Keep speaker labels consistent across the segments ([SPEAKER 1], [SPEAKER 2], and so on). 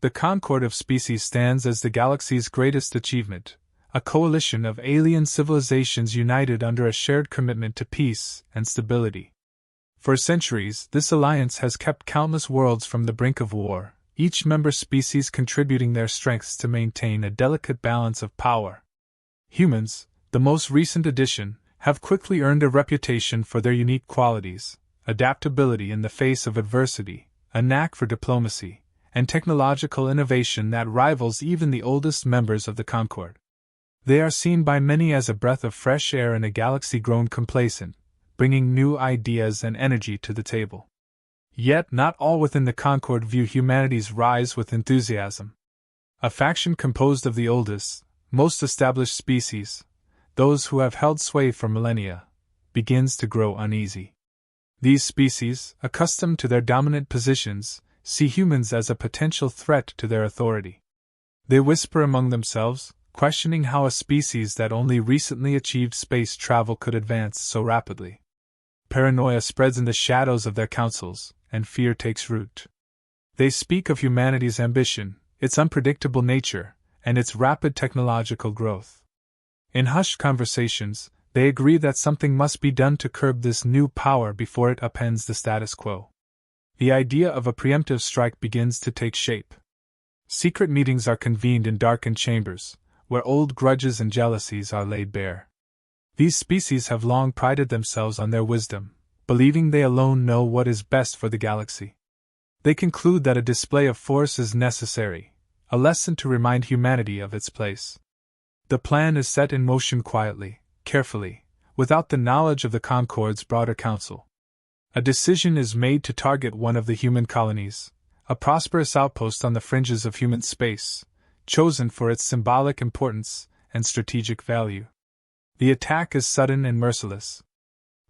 [SPEAKER 1] The Concord of Species stands as the galaxy's greatest achievement, a coalition of alien civilizations united under a shared commitment to peace and stability. For centuries, this alliance has kept countless worlds from the brink of war, each member species contributing their strengths to maintain a delicate balance of power. Humans, the most recent addition, have quickly earned a reputation for their unique qualities: adaptability in the face of adversity, a knack for diplomacy, and technological innovation that rivals even the oldest members of the Concord. They are seen by many as a breath of fresh air in a galaxy grown complacent, bringing new ideas and energy to the table. Yet not all within the Concord view humanity's rise with enthusiasm. A faction composed of the oldest, most established species, those who have held sway for millennia, begins to grow uneasy. These species, accustomed to their dominant positions, see humans as a potential threat to their authority. They whisper among themselves, questioning how a species that only recently achieved space travel could advance so rapidly. Paranoia spreads in the shadows of their councils, and fear takes root. They speak of humanity's ambition, its unpredictable nature, and its rapid technological growth. In hushed conversations, they agree that something must be done to curb this new power before it upends the status quo. The idea of a preemptive strike begins to take shape. Secret meetings are convened in darkened chambers, where old grudges and jealousies are laid bare. These species have long prided themselves on their wisdom, believing they alone know what is best for the galaxy. They conclude that a display of force is necessary, a lesson to remind humanity of its place. The plan is set in motion quietly, carefully, without the knowledge of the Concord's broader council. A decision is made to target one of the human colonies, a prosperous outpost on the fringes of human space, chosen for its symbolic importance and strategic value. The attack is sudden and merciless.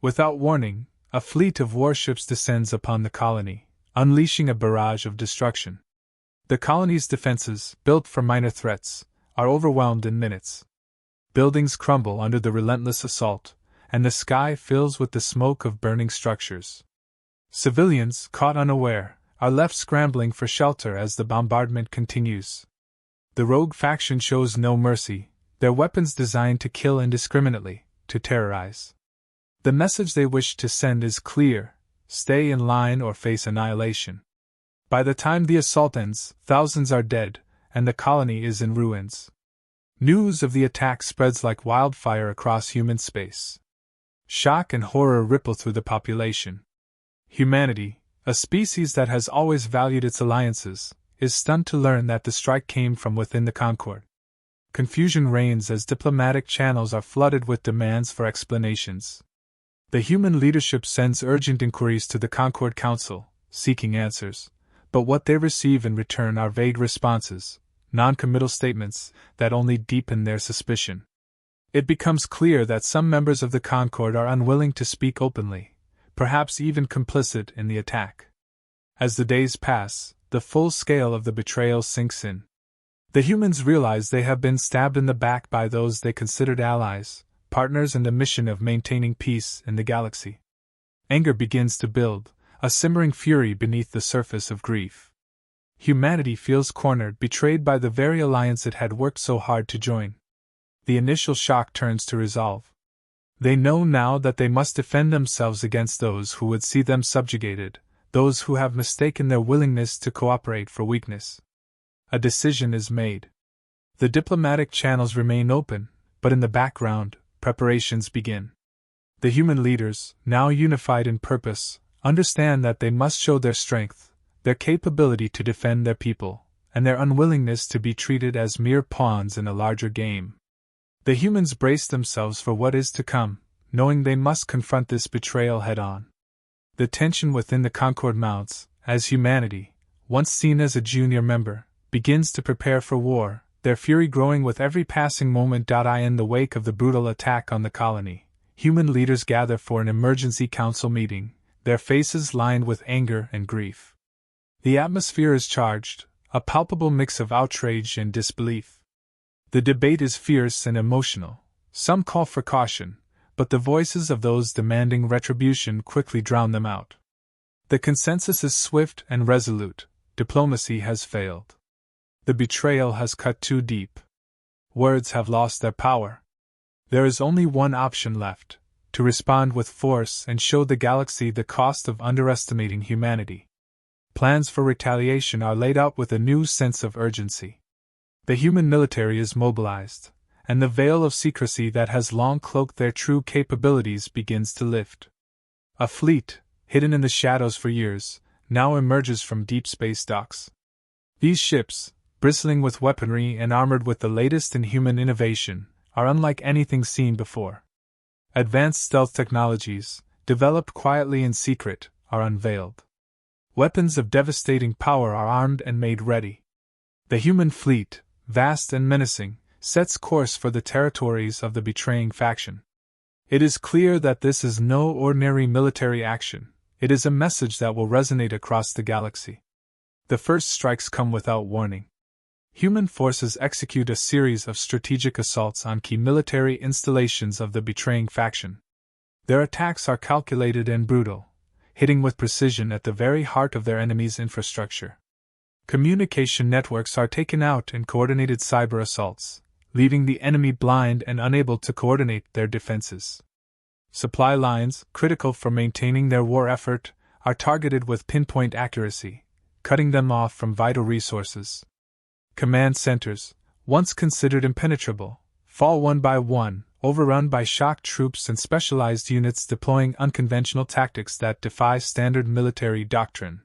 [SPEAKER 1] Without warning, a fleet of warships descends upon the colony, unleashing a barrage of destruction. The colony's defenses, built for minor threats, are overwhelmed in minutes. Buildings crumble under the relentless assault, and the sky fills with the smoke of burning structures. Civilians, caught unaware, are left scrambling for shelter as the bombardment continues. The rogue faction shows no mercy, their weapons designed to kill indiscriminately, to terrorize. The message they wish to send is clear: stay in line or face annihilation. By the time the assault ends, thousands are dead, and the colony is in ruins. News of the attack spreads like wildfire across human space. Shock and horror ripple through the population. Humanity, a species that has always valued its alliances, is stunned to learn that the strike came from within the Concord. Confusion reigns as diplomatic channels are flooded with demands for explanations. The human leadership sends urgent inquiries to the Concord Council, seeking answers, but what they receive in return are vague responses, non-committal statements that only deepen their suspicion. It becomes clear that some members of the Concord are unwilling to speak openly, perhaps even complicit in the attack. As the days pass, the full scale of the betrayal sinks in. The humans realize they have been stabbed in the back by those they considered allies, partners in the mission of maintaining peace in the galaxy. Anger begins to build, a simmering fury beneath the surface of grief. Humanity feels cornered, betrayed by the very alliance it had worked so hard to join. The initial shock turns to resolve. They know now that they must defend themselves against those who would see them subjugated, those who have mistaken their willingness to cooperate for weakness. A decision is made. The diplomatic channels remain open, but in the background, preparations begin. The human leaders, now unified in purpose, understand that they must show their strength, their capability to defend their people, and their unwillingness to be treated as mere pawns in a larger game. The humans brace themselves for what is to come, knowing they must confront this betrayal head-on. The tension within the Concord mounts, as humanity, once seen as a junior member, begins to prepare for war, their fury growing with every passing moment. In the wake of the brutal attack on the colony, human leaders gather for an emergency council meeting, their faces lined with anger and grief. The atmosphere is charged, a palpable mix of outrage and disbelief. The debate is fierce and emotional. Some call for caution, but the voices of those demanding retribution quickly drown them out. The consensus is swift and resolute: diplomacy has failed. The betrayal has cut too deep. Words have lost their power. There is only one option left: to respond with force and show the galaxy the cost of underestimating humanity. Plans for retaliation are laid out with a new sense of urgency. The human military is mobilized, and the veil of secrecy that has long cloaked their true capabilities begins to lift. A fleet, hidden in the shadows for years, now emerges from deep space docks. These ships, bristling with weaponry and armored with the latest in human innovation, are unlike anything seen before. Advanced stealth technologies, developed quietly in secret, are unveiled. Weapons of devastating power are armed and made ready. The human fleet, vast and menacing, sets course for the territories of the betraying faction. It is clear that this is no ordinary military action. It is a message that will resonate across the galaxy. The first strikes come without warning. Human forces execute a series of strategic assaults on key military installations of the betraying faction. Their attacks are calculated and brutal, hitting with precision at the very heart of their enemy's infrastructure. Communication networks are taken out in coordinated cyber assaults, leaving the enemy blind and unable to coordinate their defenses. Supply lines, critical for maintaining their war effort, are targeted with pinpoint accuracy, cutting them off from vital resources. Command centers, once considered impenetrable, fall one by one, overrun by shock troops and specialized units deploying unconventional tactics that defy standard military doctrine.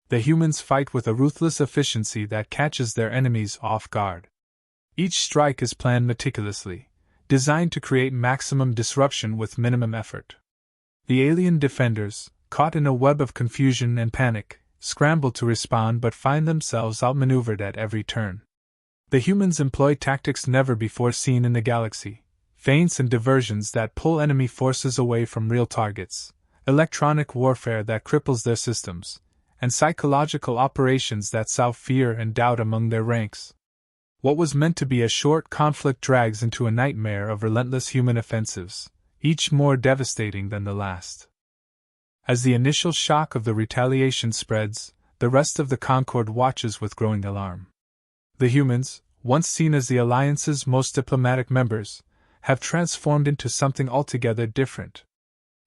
[SPEAKER 1] The humans fight with a ruthless efficiency that catches their enemies off guard. Each strike is planned meticulously, designed to create maximum disruption with minimum effort. The alien defenders, caught in a web of confusion and panic, scramble to respond but find themselves outmaneuvered at every turn. The humans employ tactics never before seen in the galaxy: feints and diversions that pull enemy forces away from real targets, electronic warfare that cripples their systems, and psychological operations that sow fear and doubt among their ranks. What was meant to be a short conflict drags into a nightmare of relentless human offensives, each more devastating than the last. As the initial shock of the retaliation spreads, the rest of the Concord watches with growing alarm. The humans, once seen as the Alliance's most diplomatic members, have transformed into something altogether different.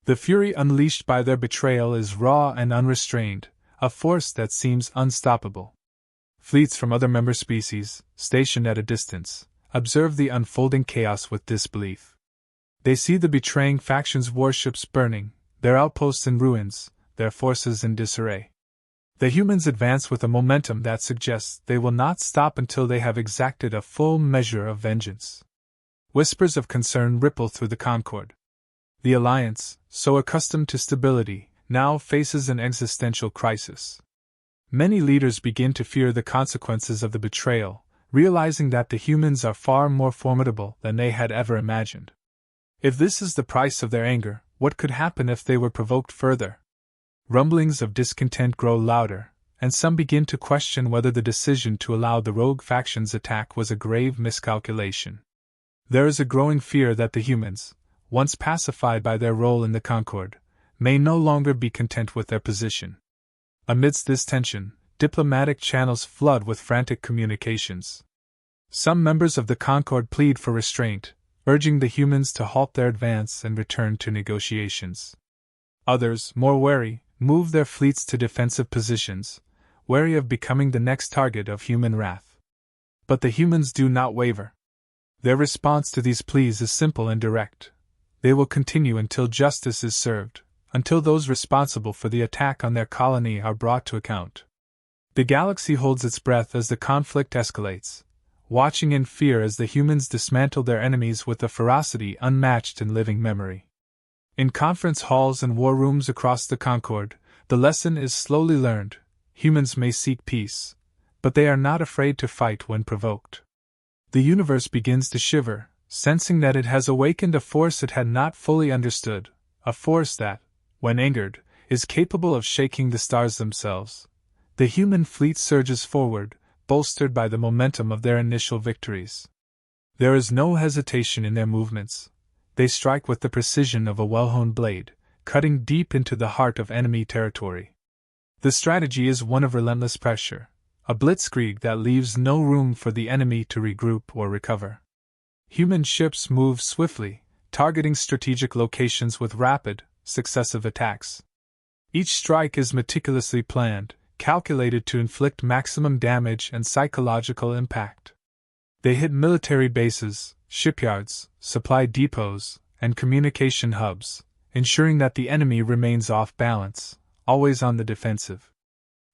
[SPEAKER 1] The fury unleashed by their betrayal is raw and unrestrained, a force that seems unstoppable. Fleets from other member species, stationed at a distance, observe the unfolding chaos with disbelief. They see the betraying faction's warships burning, their outposts in ruins, their forces in disarray. The humans advance with a momentum that suggests they will not stop until they have exacted a full measure of vengeance. Whispers of concern ripple through the Concord. The Alliance, so accustomed to stability, now faces an existential crisis. Many leaders begin to fear the consequences of the betrayal, realizing that the humans are far more formidable than they had ever imagined. If this is the price of their anger, what could happen if they were provoked further? Rumblings of discontent grow louder, and some begin to question whether the decision to allow the rogue faction's attack was a grave miscalculation. There is a growing fear that the humans, once pacified by their role in the Concord, may no longer be content with their position. Amidst this tension, diplomatic channels flood with frantic communications. Some members of the Concord plead for restraint, urging the humans to halt their advance and return to negotiations. Others, more wary, move their fleets to defensive positions, wary of becoming the next target of human wrath. But the humans do not waver. Their response to these pleas is simple and direct. They will continue until justice is served, until those responsible for the attack on their colony are brought to account. The galaxy holds its breath as the conflict escalates, watching in fear as the humans dismantle their enemies with a ferocity unmatched in living memory. In conference halls and war rooms across the Concord, the lesson is slowly learned: humans may seek peace, but they are not afraid to fight when provoked. The universe begins to shiver, sensing that it has awakened a force it had not fully understood, a force that, when angered, is capable of shaking the stars themselves. The human fleet surges forward, bolstered by the momentum of their initial victories. There is no hesitation in their movements. They strike with the precision of a well-honed blade, cutting deep into the heart of enemy territory. The strategy is one of relentless pressure, a blitzkrieg that leaves no room for the enemy to regroup or recover. Human ships move swiftly, targeting strategic locations with rapid, successive attacks. Each strike is meticulously planned, calculated to inflict maximum damage and psychological impact. They hit military bases, shipyards, supply depots, and communication hubs, ensuring that the enemy remains off balance, always on the defensive.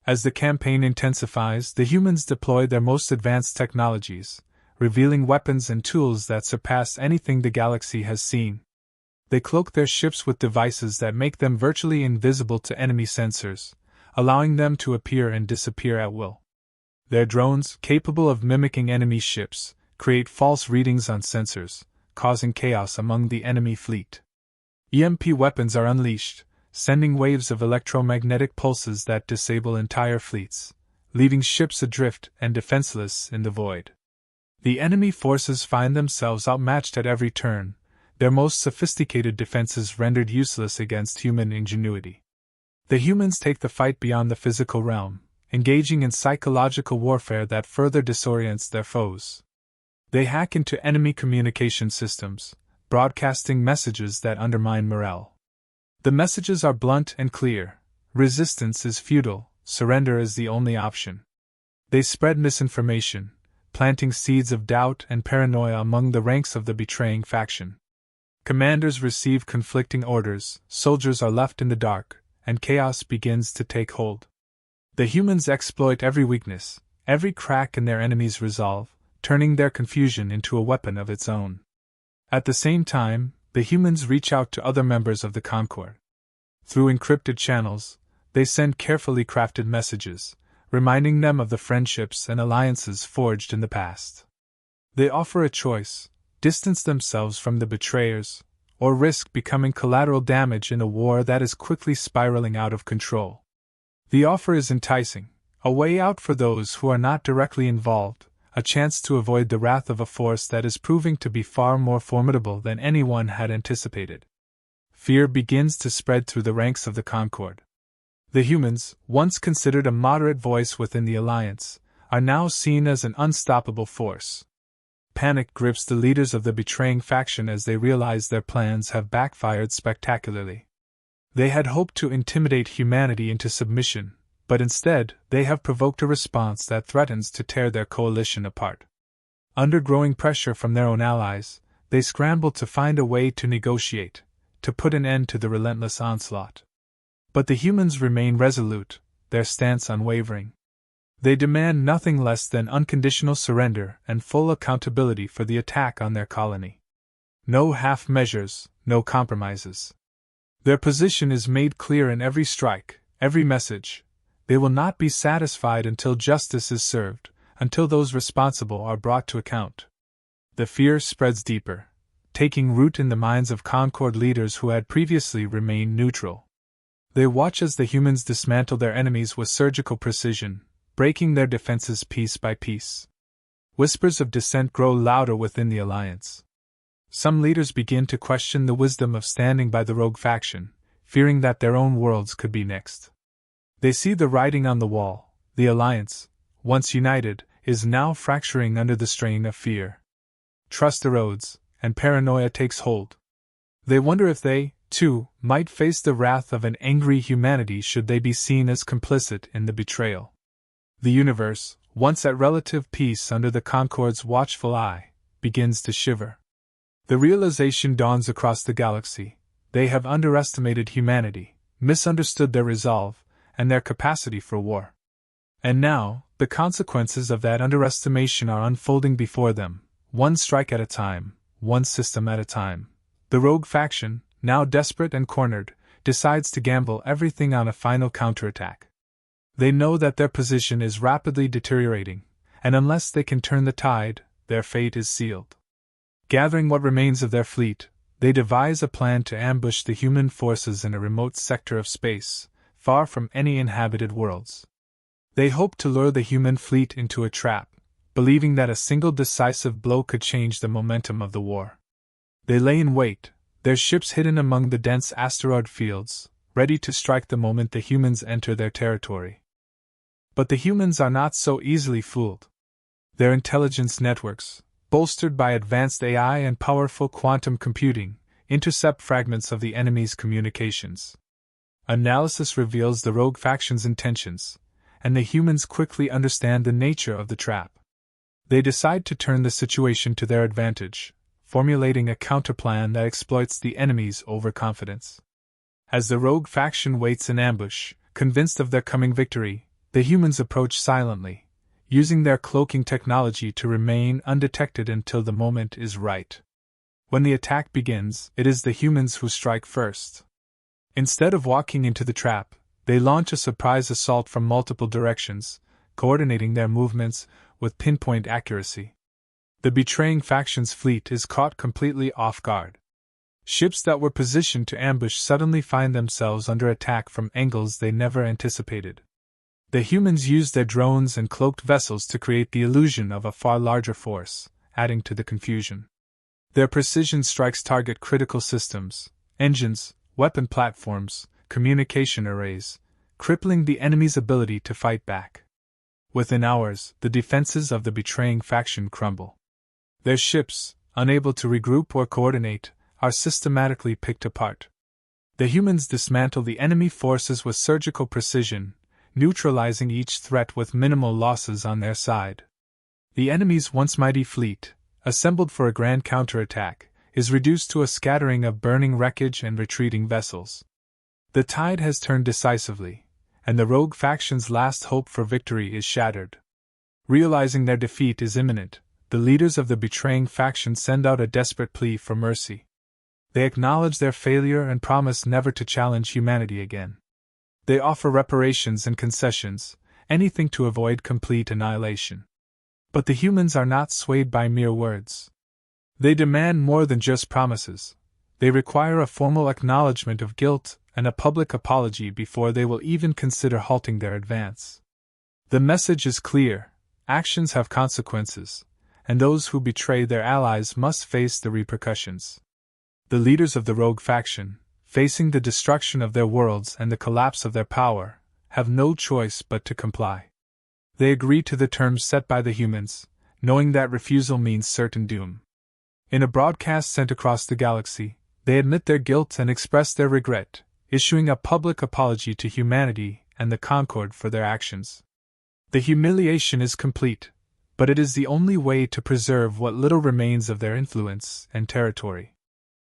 [SPEAKER 1] As the campaign intensifies, the humans deploy their most advanced technologies, revealing weapons and tools that surpass anything the galaxy has seen. They cloak their ships with devices that make them virtually invisible to enemy sensors, allowing them to appear and disappear at will. Their drones, capable of mimicking enemy ships, create false readings on sensors, causing chaos among the enemy fleet. EMP weapons are unleashed, sending waves of electromagnetic pulses that disable entire fleets, leaving ships adrift and defenseless in the void. The enemy forces find themselves outmatched at every turn, their most sophisticated defenses rendered useless against human ingenuity. The humans take the fight beyond the physical realm, engaging in psychological warfare that further disorients their foes. They hack into enemy communication systems, broadcasting messages that undermine morale. The messages are blunt and clear: resistance is futile, surrender is the only option. They spread misinformation, planting seeds of doubt and paranoia among the ranks of the betraying faction. Commanders receive conflicting orders, soldiers are left in the dark, and chaos begins to take hold. The humans exploit every weakness, every crack in their enemy's resolve, turning their confusion into a weapon of its own. At the same time, the humans reach out to other members of the Concord. Through encrypted channels, they send carefully crafted messages, reminding them of the friendships and alliances forged in the past. They offer a choice: distance themselves from the betrayers, or risk becoming collateral damage in a war that is quickly spiraling out of control. The offer is enticing, a way out for those who are not directly involved, a chance to avoid the wrath of a force that is proving to be far more formidable than anyone had anticipated. Fear begins to spread through the ranks of the Concord. The humans, once considered a moderate voice within the Alliance, are now seen as an unstoppable force. Panic grips the leaders of the betraying faction as they realize their plans have backfired spectacularly. They had hoped to intimidate humanity into submission, but instead, they have provoked a response that threatens to tear their coalition apart. Under growing pressure from their own allies, they scramble to find a way to negotiate, to put an end to the relentless onslaught. But the humans remain resolute, their stance unwavering. They demand nothing less than unconditional surrender and full accountability for the attack on their colony. No half measures, no compromises. Their position is made clear in every strike, every message. They will not be satisfied until justice is served, until those responsible are brought to account. The fear spreads deeper, taking root in the minds of Concord leaders who had previously remained neutral. They watch as the humans dismantle their enemies with surgical precision, breaking their defenses piece by piece. Whispers of dissent grow louder within the Alliance. Some leaders begin to question the wisdom of standing by the rogue faction, fearing that their own worlds could be next. They see the writing on the wall: the Alliance, once united, is now fracturing under the strain of fear. Trust erodes, and paranoia takes hold. They wonder if they, too, might face the wrath of an angry humanity should they be seen as complicit in the betrayal. The universe, once at relative peace under the Concord's watchful eye, begins to shiver. The realization dawns across the galaxy: they have underestimated humanity, misunderstood their resolve, and their capacity for war. And now, the consequences of that underestimation are unfolding before them, one strike at a time, one system at a time. The rogue faction, now desperate and cornered, decides to gamble everything on a final counterattack. They know that their position is rapidly deteriorating, and unless they can turn the tide, their fate is sealed. Gathering what remains of their fleet, they devise a plan to ambush the human forces in a remote sector of space, far from any inhabited worlds. They hope to lure the human fleet into a trap, believing that a single decisive blow could change the momentum of the war. They lay in wait, their ships hidden among the dense asteroid fields, ready to strike the moment the humans enter their territory. But the humans are not so easily fooled. Their intelligence networks, bolstered by advanced AI and powerful quantum computing, intercept fragments of the enemy's communications. Analysis reveals the rogue faction's intentions, and the humans quickly understand the nature of the trap. They decide to turn the situation to their advantage, formulating a counterplan that exploits the enemy's overconfidence. As the rogue faction waits in ambush, convinced of their coming victory, the humans approach silently, using their cloaking technology to remain undetected until the moment is right. When the attack begins, it is the humans who strike first. Instead of walking into the trap, they launch a surprise assault from multiple directions, coordinating their movements with pinpoint accuracy. The betraying faction's fleet is caught completely off guard. Ships that were positioned to ambush suddenly find themselves under attack from angles they never anticipated. The humans use their drones and cloaked vessels to create the illusion of a far larger force, adding to the confusion. Their precision strikes target critical systems, engines, weapon platforms, communication arrays, crippling the enemy's ability to fight back. Within hours, the defenses of the betraying faction crumble. Their ships, unable to regroup or coordinate, are systematically picked apart. The humans dismantle the enemy forces with surgical precision, neutralizing each threat with minimal losses on their side. The enemy's once mighty fleet, assembled for a grand counterattack, is reduced to a scattering of burning wreckage and retreating vessels. The tide has turned decisively, and the rogue faction's last hope for victory is shattered. Realizing their defeat is imminent, the leaders of the betraying faction send out a desperate plea for mercy. They acknowledge their failure and promise never to challenge humanity again. They offer reparations and concessions, anything to avoid complete annihilation. But the humans are not swayed by mere words. They demand more than just promises. They require a formal acknowledgement of guilt and a public apology before they will even consider halting their advance. The message is clear: actions have consequences, and those who betray their allies must face the repercussions. The leaders of the rogue faction, facing the destruction of their worlds and the collapse of their power, have no choice but to comply. They agree to the terms set by the humans, knowing that refusal means certain doom. In a broadcast sent across the galaxy, they admit their guilt and express their regret, issuing a public apology to humanity and the Concord for their actions. The humiliation is complete, but it is the only way to preserve what little remains of their influence and territory.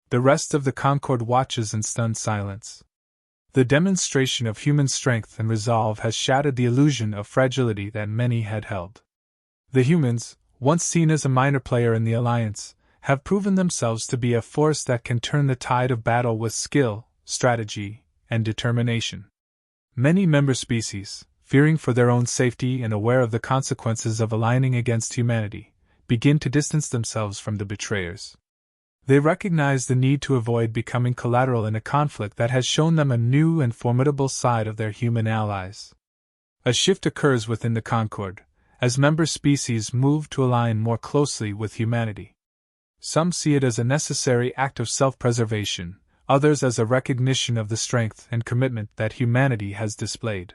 [SPEAKER 1] The rest of the Concord watches in stunned silence. The demonstration of human strength and resolve has shattered the illusion of fragility that many had held. The humans, once seen as a minor player in the Alliance, have proven themselves to be a force that can turn the tide of battle with skill, strategy, and determination. Many member species, fearing for their own safety and aware of the consequences of aligning against humanity, begin to distance themselves from the betrayers. They recognize the need to avoid becoming collateral in a conflict that has shown them a new and formidable side of their human allies. A shift occurs within the Concord, as member species move to align more closely with humanity. Some see it as a necessary act of self-preservation, others as a recognition of the strength and commitment that humanity has displayed.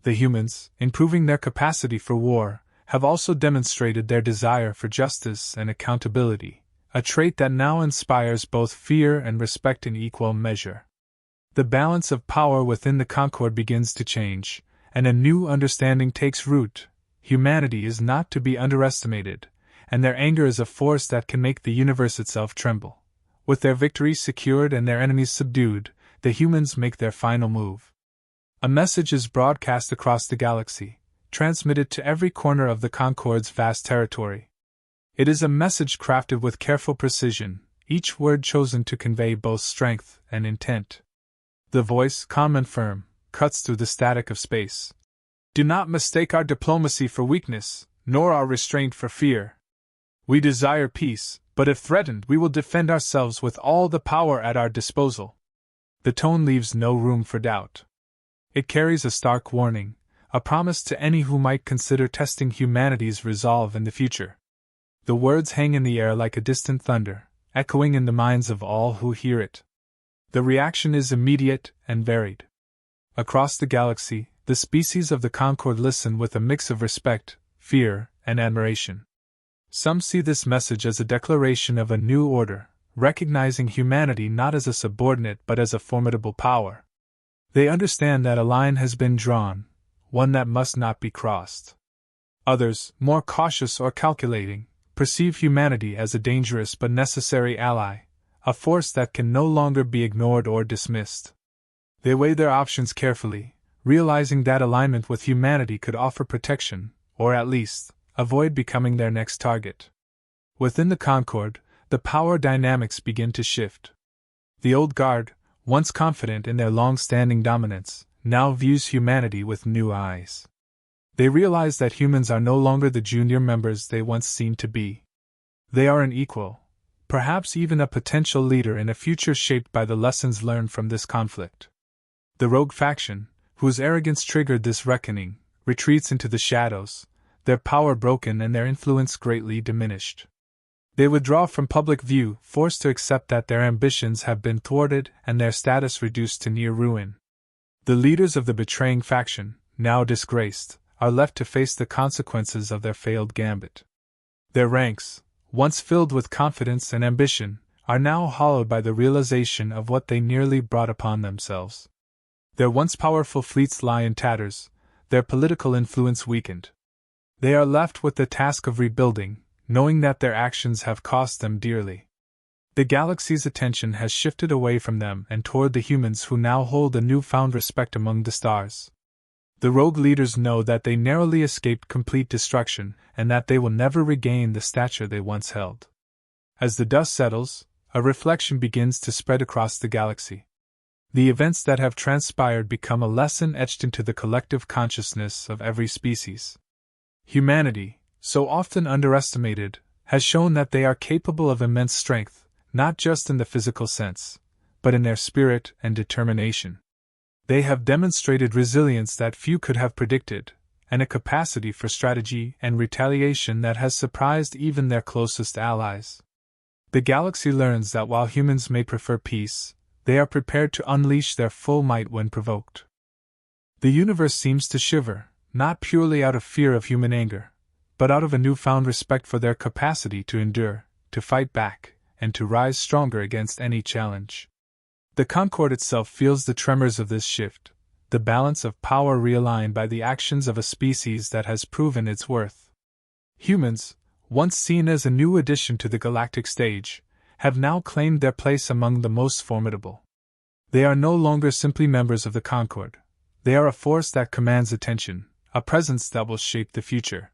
[SPEAKER 1] The humans, in proving their capacity for war, have also demonstrated their desire for justice and accountability, a trait that now inspires both fear and respect in equal measure. The balance of power within the Concord begins to change, and a new understanding takes root. Humanity is not to be underestimated, and their anger is a force that can make the universe itself tremble. With their victories secured and their enemies subdued, the humans make their final move. A message is broadcast across the galaxy, transmitted to every corner of the Concord's vast territory. It is a message crafted with careful precision, each word chosen to convey both strength and intent. The voice, calm and firm, cuts through the static of space. Do not mistake our diplomacy for weakness, nor our restraint for fear. We desire peace, but if threatened, we will defend ourselves with all the power at our disposal. The tone leaves no room for doubt. It carries a stark warning, a promise to any who might consider testing humanity's resolve in the future. The words hang in the air like a distant thunder, echoing in the minds of all who hear it. The reaction is immediate and varied. Across the galaxy, the species of the Concord listen with a mix of respect, fear, and admiration. Some see this message as a declaration of a new order, recognizing humanity not as a subordinate but as a formidable power. They understand that a line has been drawn, one that must not be crossed. Others, more cautious or calculating, perceive humanity as a dangerous but necessary ally, a force that can no longer be ignored or dismissed. They weigh their options carefully, realizing that alignment with humanity could offer protection, or at least, avoid becoming their next target. Within the Concord, the power dynamics begin to shift. The old guard, once confident in their long-standing dominance, now views humanity with new eyes. They realize that humans are no longer the junior members they once seemed to be. They are an equal, perhaps even a potential leader in a future shaped by the lessons learned from this conflict. The rogue faction, whose arrogance triggered this reckoning, retreats into the shadows, their power broken and their influence greatly diminished. They withdraw from public view, forced to accept that their ambitions have been thwarted and their status reduced to near ruin. The leaders of the betraying faction, now disgraced, are left to face the consequences of their failed gambit. Their ranks, once filled with confidence and ambition, are now hollowed by the realization of what they nearly brought upon themselves. Their once powerful fleets lie in tatters, their political influence weakened. They are left with the task of rebuilding, knowing that their actions have cost them dearly. The galaxy's attention has shifted away from them and toward the humans who now hold a newfound respect among the stars. The rogue leaders know that they narrowly escaped complete destruction and that they will never regain the stature they once held. As the dust settles, a reflection begins to spread across the galaxy. The events that have transpired become a lesson etched into the collective consciousness of every species. Humanity, so often underestimated, has shown that they are capable of immense strength, not just in the physical sense, but in their spirit and determination. They have demonstrated resilience that few could have predicted, and a capacity for strategy and retaliation that has surprised even their closest allies. The galaxy learns that while humans may prefer peace, they are prepared to unleash their full might when provoked. The universe seems to shiver, not purely out of fear of human anger, but out of a newfound respect for their capacity to endure, to fight back, and to rise stronger against any challenge. The Concord itself feels the tremors of this shift, the balance of power realigned by the actions of a species that has proven its worth. Humans, once seen as a new addition to the galactic stage, have now claimed their place among the most formidable. They are no longer simply members of the Concord. They are a force that commands attention, a presence that will shape the future.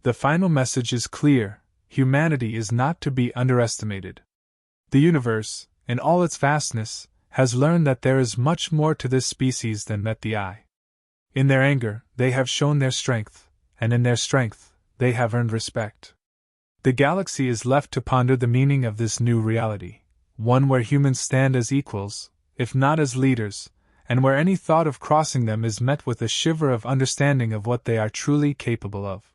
[SPEAKER 1] The final message is clear: humanity is not to be underestimated. The universe, in all its vastness, has learned that there is much more to this species than met the eye. In their anger, they have shown their strength, and in their strength, they have earned respect. The galaxy is left to ponder the meaning of this new reality, one where humans stand as equals, if not as leaders, and where any thought of crossing them is met with a shiver of understanding of what they are truly capable of.